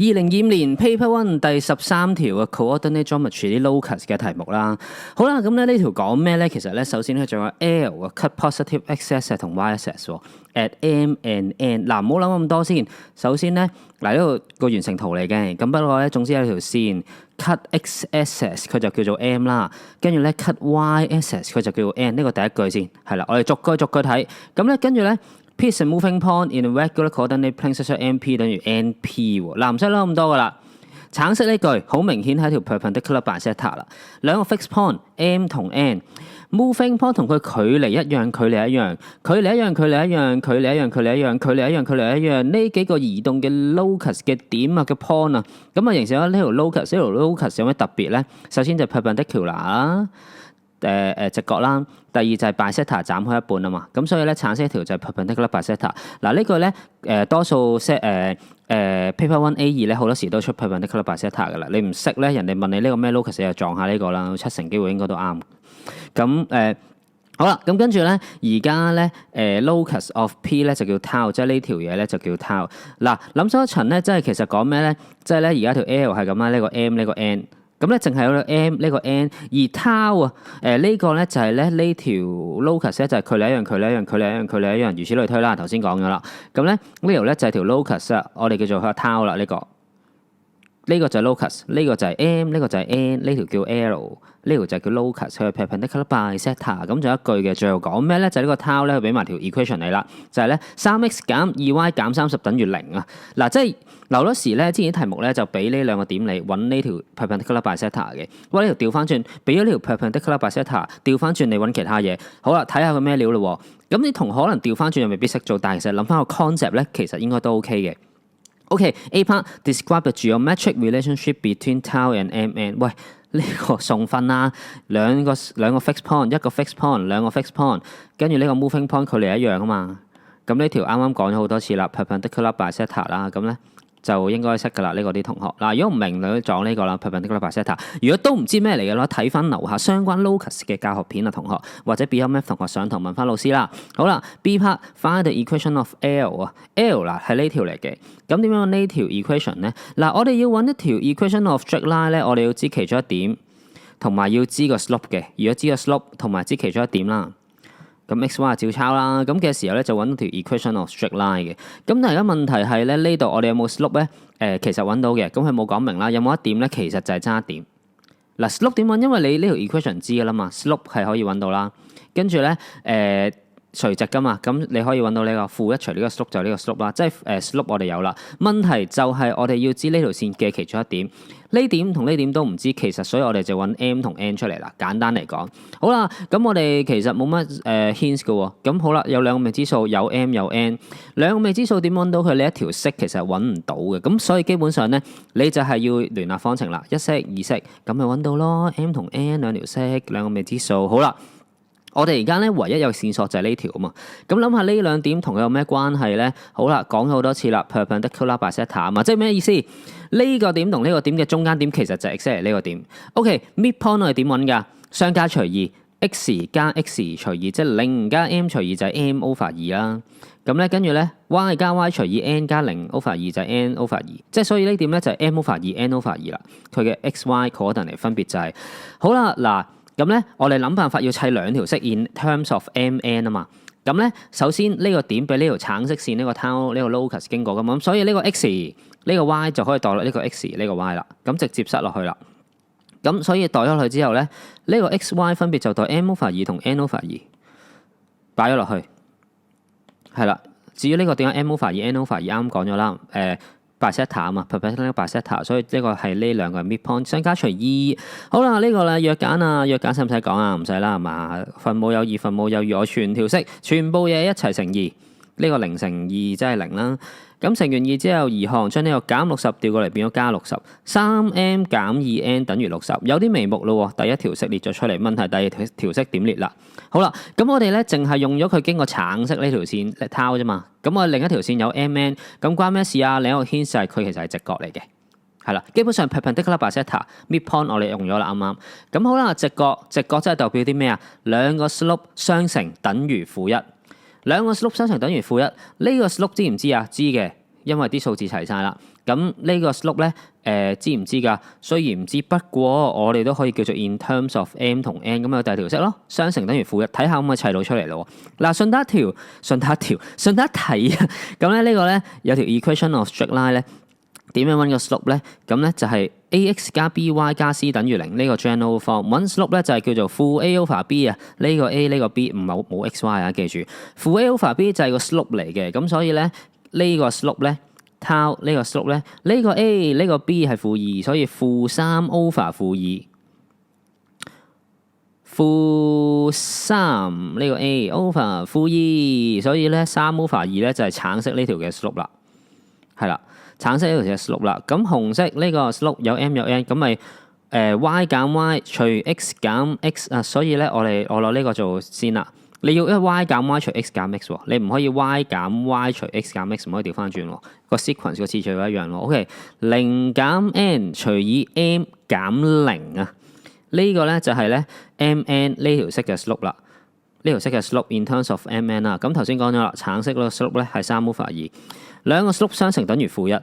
2025年 Paper One 第13條嘅 Coordinate Geometry 啲 locus 嘅題目啦。好啦，咁咧呢條講咩咧？其實咧，首先咧仲有 L 嘅 cut positive x-axis 同 y-axis 喎 at m and n。嗱，唔好諗咁多先。首先咧，嗱呢度個完成圖嚟嘅。咁不過咧，總之有條線 cut x-axis 佢就叫做 m 啦。跟住咧 cut y-axis 佢就叫做 n。呢個第一句先係啦。我哋逐句睇。咁咧跟住咧。Piece and moving point in a regular coordinate plane such as MP 等於 NP 喎，嗱唔使諗咁多噶啦。橙色呢句好明顯係條 perpendicular bisector 啦，兩個 fixed point M 同 N，moving point 同佢距離一樣，距離一樣，呢幾個移動嘅 locus 嘅點啊嘅 point 啊，咁啊形成咗呢條 locus 有咩特別咧？首先就 perpendicular 啦。直角啦，第二就係 bisector 斬開一半啊嘛，咁所以咧橙色一條就係 perpendicular bisector。嗱呢個咧多數 paper one A2 咧好多時都出 perpendicular bisector 噶啦，你唔識咧，人哋問你呢個咩 locus 就撞下呢個啦，70%機會應該都啱。咁好啦，咁跟住咧而家咧locus of P 咧就叫 tau， 即係呢條嘢咧就叫 tau。嗱諗深一層咧，即係其實講咩咧？即係咧而家條 L 係咁啦，呢個 M 呢個 N。咁咧，淨係有個 m 呢個 n， 而 tau 啊，呢個咧就係咧呢條 locus 咧就係距離一樣，如此類推啦。頭先講咗啦。咁咧呢條咧就係條 locus 啊，我哋叫做佢 tau 啦。呢個就係 locus， 呢個就係 m， 呢個就係 n， 呢條叫 l， 呢條就叫 locus， 佢係 perpendicular bisector。咁仲有一句嘅，最後講咩咧？就係呢個 tau 咧，佢俾埋條 equation 你啦，就係咧 3x 減 2y 減30等於0啊。嗱，即係。好多時咧，之前啲題目咧就俾呢兩個點你揾呢條 perpendicular bisector 嘅。喂，呢條調翻轉，俾咗呢條 perpendicular bisector，調翻轉你揾其他嘢。好啦，睇下佢咩料咯。咁你同可能調翻轉又未必識做，但係其實諗翻個 concept 咧，其實應該都 OK 嘅。OK，A part describe the geometric relationship between tau and mn。喂，呢個送分啦，兩個 fixed point， 一個 fixed point， 兩個 fixed point， 跟住呢個 moving point 距離一樣啊嘛。咁呢條啱啱講咗好多次啦 ，perpendicular bisector 啦，咁咧。就應該識㗎啦，呢個啲同學嗱，如果唔明你撞呢個啦 perpendicular bisector。如果都唔知咩嚟嘅話，睇翻樓下相關 locus 嘅教學片啊，同學或者 BMF 同學上堂問翻老師啦。好啦 ，B part find the equation of L 啊 ，L 嗱係呢條嚟嘅。咁點樣呢條 equation 咧？嗱，我哋要揾一條 equation of straight line 咧，我哋要知其中一點，同埋要知個 slope 嘅。如果知個 slope 同埋知其中一點啦。咁 x y 照抄啦，咁嘅時候咧就揾到條 equation of straight line 嘅。咁但係而家問題係咧，呢度我哋有冇 slope 咧？其實揾到嘅，咁佢冇講明啦。有冇一點咧？其實就係爭一點。嗱 slope 點揾？因為你呢條 equation 知㗎啦嘛 ，slope 係可以揾到啦。跟住咧垂直㗎嘛，咁你可以揾到呢個負一除呢個 slope 就呢個 slope 啦，即係slope 我哋有啦。問題就係我哋要知呢條線嘅其中一點，呢點同呢點都唔知，其實所以我哋就揾 m 同 n 出嚟啦。簡單嚟講，好啦，咁我哋其實冇乜hints 嘅喎。咁好啦，有兩個未知數，有 m 有 n， 兩個未知數點揾到佢？你一條式其實揾唔到嘅，咁所以基本上咧，你就係要聯立方程啦，一式二式咁咪揾到咯。m 同 n 兩條式，兩個未知數，好啦。我哋而家咧唯一有線索就係呢條啊嘛，咁諗下呢兩點同佢有咩關係咧？好啦，講咗好多次啦 ，perpendicular bisector 啊嘛，即係咩意思？呢個點同呢個點嘅中間點其實就係 exactly 呢個點。OK，midpoint 我哋點揾㗎？相加除二 ，x 加 x 除二，即係0加 m 除二就係 m over 2啦。咁咧跟住咧 y 加 y 除二 n 加0 over 2就係 n over 2，即係所以呢點咧就係 m over 2 n over 2啦。佢嘅 x y coordinate 分別就係好啦嗱。咁咧，我哋諗辦法要砌兩條式 in terms of m/n 啊嘛。咁咧，首先呢個點俾呢條橙色線呢個 tau 呢個 locus 經過㗎嘛，咁所以呢個 x 呢個 y 就可以代落呢個 x 呢個 y 啦。咁直接塞落去啦。咁所以代咗落去之後咧，呢個 x y 分別就代 m over 2同 n over 2擺咗落去。係啦，至於呢個點解 m over 2 n over 2啱講咗啦。bisector 啊嘛 perpendicular bisector， 所以呢個係呢兩個 midpoint 相加除二。好啦，呢個咧約簡啊，約簡使唔使講啊？唔使啦，係嘛？分母有二，分母有二，我全條式全部嘢一齊乘二，呢個0乘2即係0啦。咁乘完2之後，移項將呢個減60調過嚟變咗加60， 3m 減 2n 等於60，有啲眉目咯喎。第一條式列咗出嚟，問題第二條式點列啦？好啦，咁我哋咧淨係用咗佢經過橙色呢條線 tau 啫嘛。咁我另一條線有 mn， 咁關咩事啊？另一個 hint 係佢其實係直角嚟嘅，係啦。基本上 perpendicular bisector midpoint 我哋用咗啦，啱啱？咁好啦，直角即係代表啲咩啊？兩個 slope 相乘等於負1。兩個 slope 相乘等於負1，呢個 slope 知唔知啊？知嘅，因為啲數字齊晒啦。咁呢個 slope 咧知唔知㗎？雖然唔知，不過我哋都可以叫做 in terms of m 同 n 咁有第二條式咯，相乘等於負一，睇下可唔可以砌到出嚟咯。嗱，順帶一提啊，咁咧呢個咧有條 equation of straight line 咧，點樣揾個 slope 咧？咁咧就係 ax 加 by 加 c 等於0呢個 general form。揾 slope 咧就係叫做負 a over b 啊，呢個 a 呢個 b 唔係冇 x y 啊，記住負 a over b 就係個 slope 嚟嘅，咁所以咧呢個 slope 咧。tau 呢個 slope 咧，呢個 a 呢個 b 係負2，所以負3 over 負2，負3呢個 a over 負2，所以咧3 over 2咧就係橙色呢條嘅 slope 啦，係啦，橙色呢條嘅 slope 啦。咁紅色呢個 slope 有 m 有 n，咁咪y 減 y 除 x 減 x 啊，所以咧我攞呢個做先啦。你要y 減 y 除 x 減 x 喎，你唔可以 y 減 y 除 x 減 x， 唔可以調翻轉喎。個 sequence 個次序都一樣喎。OK， 0減 n 除以 m 減0啊，呢個咧就係咧 mn 呢條式嘅 slope 啦。呢條式嘅 slope in terms of mn 啦。咁頭先講咗啦，橙色嗰個 slope 咧係3 over 2，兩個 slope 相乘等於負1，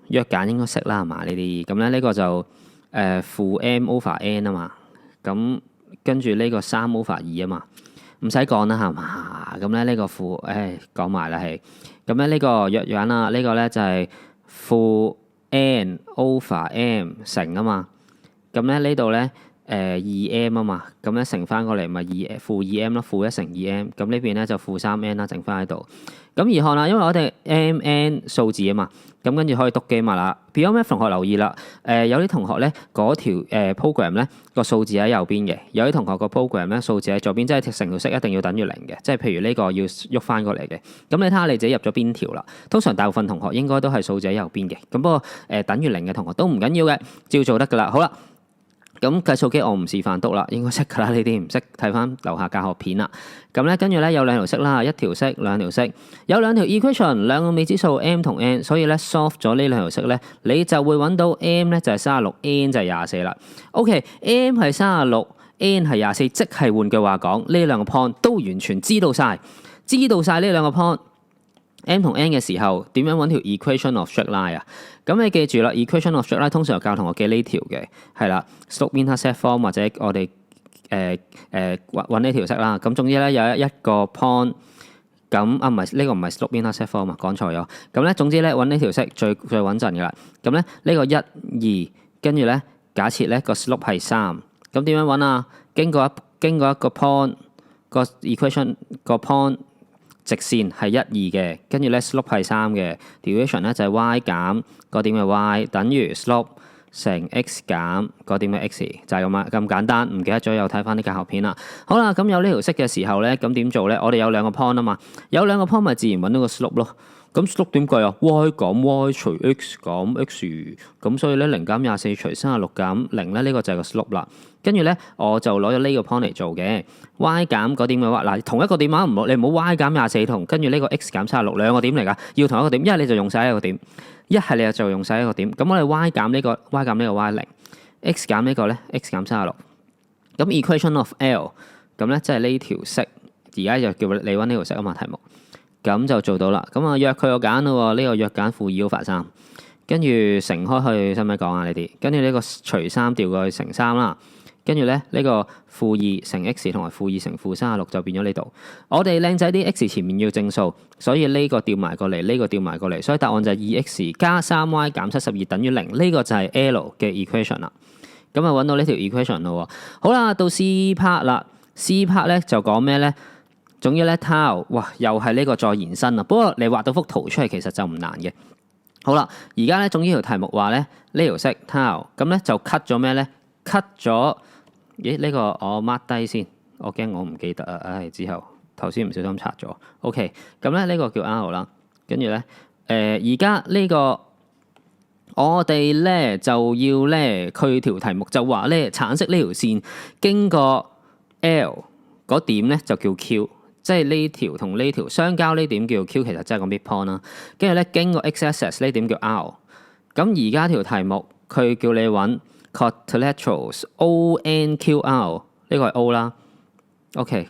約簡應該識啦係嘛呢啲。咁咧呢個就負 m over n 啊嘛，咁跟住呢個3 over 2啊嘛。唔使講啦，係嘛？咁咧呢個負，講埋啦係。咁咧呢個約簡啦，呢個咧就係負 n over m 乘啊嘛。咁咧呢度咧2m 啊嘛，咁咧乘翻過嚟咪負 2m 咯，負1乘 2m。咁呢邊咧就負 3n 啦，剩翻喺度。咁而看啦，因為我哋 mn 數字啊嘛，咁跟住可以篤機嘛啦。Beyond Math 同學留意啦，有啲同學咧嗰條program 咧個數字喺右邊嘅，有啲同學個 program 咧數字喺左邊，即係成條式一定要等於0嘅，即係譬如呢個要喐翻過嚟嘅。咁你睇下你自己入咗邊條啦。通常大部分同學應該都係數字喺右邊嘅，咁不過等於0嘅同學都唔緊要嘅，照做得噶啦。好啦。咁計數機我唔示範篤啦，應該識噶啦，呢啲唔識睇翻樓下教學片啦。咁咧跟住咧有兩條式啦，一條式兩條式，有兩條 equation， 兩個未知數 m 同 n， 所以咧 solve 咗呢兩條式咧，你就會揾到 m 咧就係36，n 就係24啦。OK，m 係36，n 係24，即係換句話講，呢兩個 point 都完全知道晒呢兩個 point。m 同 n 嘅時候點樣揾條 equation of straight line 啊？咁你記住啦 ，equation of straight line 通常教同學記呢條嘅，係啦 slope intercept form 或者我哋揾呢條式啦。咁總之咧有一個 point， 咁唔係呢個唔係 slope intercept form 啊，講錯咗。咁咧總之咧揾呢條式最穩陣噶啦。咁咧呢個1 2，跟住咧假設咧個 slope 係3，咁點樣揾啊？經過一個 point 個 equation 個 point。直線係1 2嘅，跟住咧 slope 係3嘅 ，derivation 咧就係 y 減個點嘅 y 等於 slope 乘 x 減個點嘅 x， 就係咁簡單。唔記得咗又睇翻啲教學片啦。好啦，咁有呢條式嘅時候咧，咁點做咧？我哋有兩個 point 啊嘛，有兩個 point 咪自然揾到個 slope 咯。咁 slope 點計啊 ？y 減 y 除 x 減 x， 咁所以咧0減24除36減0咧，呢個就係個 slope 啦。跟住咧，我就攞咗呢個 point 嚟做嘅 y 減嗰點嘅話，嗱同一個點啊，你唔好 y 減24同跟住呢個 x 減36兩個點嚟㗎，要同一個點，一係你就用晒一個點，一係你就用晒一個點。咁我哋 y 減呢個 y 減呢個 y 0，x 減呢個咧 x 減36。咁 equation of L 咁咧即係呢條式，而家就叫你揾呢條式啊嘛題目，咁就做到啦。咁啊約佢個揀咯，呢個約揀負2 over 3，跟住乘開去，使唔使講啊？呢啲跟住呢個除3調過去乘3啦。跟住咧，呢個負2乘 x 同埋負2乘負36就變咗呢度。我哋靚仔啲 x 前面要正數，所以呢個調埋過嚟，呢個調埋過嚟，所以答案就係 2x 加 3y 減72等於0。呢個就係 L 嘅 equation 啦。咁啊揾到呢條 equation 咯。好啦，到 C part 啦。C part 咧就講咩咧？總之咧 tau， 哇，又係呢個再延伸啦。不過你畫到幅圖出嚟其實就唔難嘅。好啦，而家咧總之條題目話咧呢條式 tau， 咁咧就 cut 咗咩咧 ？cut 咗。咦？呢個我 mark 低先，我驚我唔記得啊！唉，之後頭先唔小心擦咗。OK，咁咧呢個叫 R 啦，跟住咧而家呢個我哋咧就要咧佢條題目就話咧橙色呢條線經過 L 嗰點咧就叫 Q， 即係呢條同呢條相交呢點叫 Q， 其實即係個 midpoint 啦。跟住咧經過 X-axis 呢點叫 R。咁而家條題目佢叫你揾quadrilaterals ONQR， 呢個係 O 啦。OK，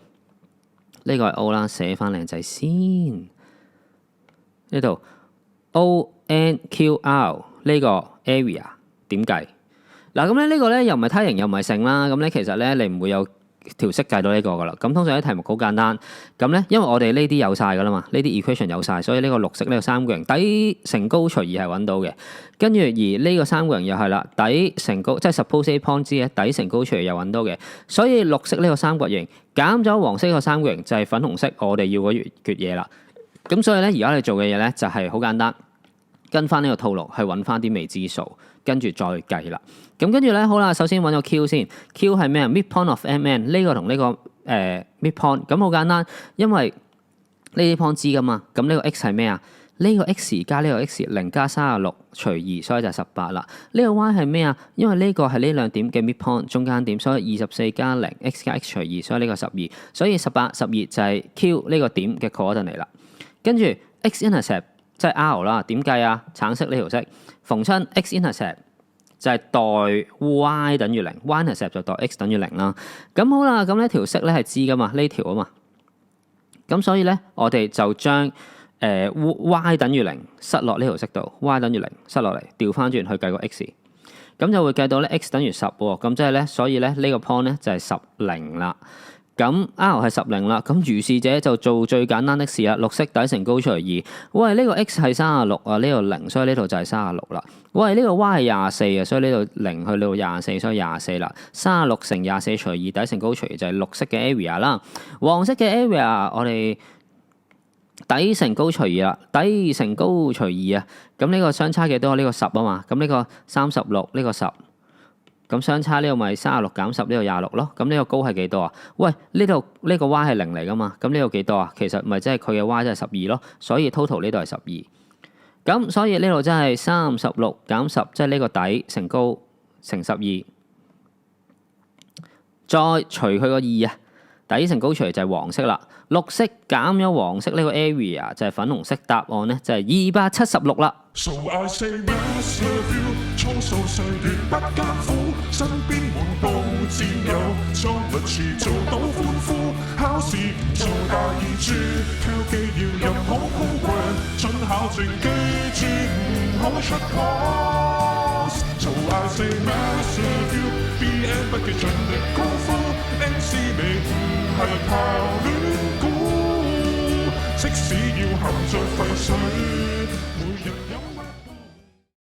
呢個係 O 啦，寫翻靚仔先。呢度 ONQR 呢個 area 點計？嗱咁咧呢個咧又唔係梯形又唔係成啦，咁咧其實咧你唔會有條式計到呢個噶啦。咁通常啲題目好簡單，咁咧因為我哋呢啲有晒噶啦嘛，呢啲 equation 有晒，所以呢個綠色呢個三角形底乘高除2係揾到嘅。跟住而呢個三角形又係啦，底乘高即係 suppose A point 之嘅底乘高除2又揾到嘅。所以綠色呢個三角形減咗黃色呢個三角形就係粉紅色我哋要嗰橛嘢啦。咁所以咧而家你做嘅嘢咧就係好簡單，跟翻呢個套路去揾翻啲未知數，跟住再計啦。咁跟住咧，好啦，首先揾個 Q 先。Q 係咩啊 ？midpoint of MN 呢個同呢個midpoint 咁好簡單，因為呢啲 point 知噶嘛。咁呢個 x 係咩啊？呢個 x 加呢個 x 0加36除2，所以就係18啦。呢個 y 係咩啊？因為呢個係呢兩點嘅 midpoint 中間點，所以24加0 x 加 x 除2，所以呢個12，所以18、12就係 Q 呢個點嘅 coordinate 啦。跟住 x intercept 即係 R 啦，點計啊？橙色呢條式，逢親 x intercept 就係代 y 等於0 ，y intercept 就代 x 等於0啦。咁好啦，咁呢條式咧係知噶嘛，呢條啊嘛。咁所以咧，我哋就將y 等於0塞落呢條式度 ，y 等於0塞落嚟，調翻轉去計個 x，咁就會計到咧 x 等於10喎。咁即係咧，所以咧呢個 point 咧就係10啦。咁 R 係10啦，咁如是者就做最簡單的事啦。綠色底乘高除2，喂呢個 x 係36啊，呢度0，所以呢度就係36啦。喂呢個 y 係24啊，所以呢度0去到24，所以24啦。36乘24除2底乘高除2就係綠色嘅 area 啦。黃色嘅 area 我哋底乘高除2啦，底乘高除2啊。咁呢個相差幾多？呢個10啊嘛。咁呢個36，呢個10。咁相差呢個咪36減10呢個26咯，咁呢個高係幾多啊？喂，呢度呢個 y 係0嚟噶嘛？咁呢個幾多啊？其實咪即係佢嘅 y 即係12咯，所以 total 呢度係12。咁所以呢度真係36減10，即係呢個底乘高乘12，再除佢個2啊，底乘高除就係黃色啦。綠色減咗黃色呢個 area 就係粉紅色，答案咧就係276啦。So I say yes love you， 粗數歲月不艱苦，身邊滿布戰友，裝律詞做到歡呼，考試唔做大二珠，挑機要入好 program， 準考證記住唔好出 course。So I say yes love you，BN 不記盡力功夫 ，MC 你唔係靠亂估，即使要含罪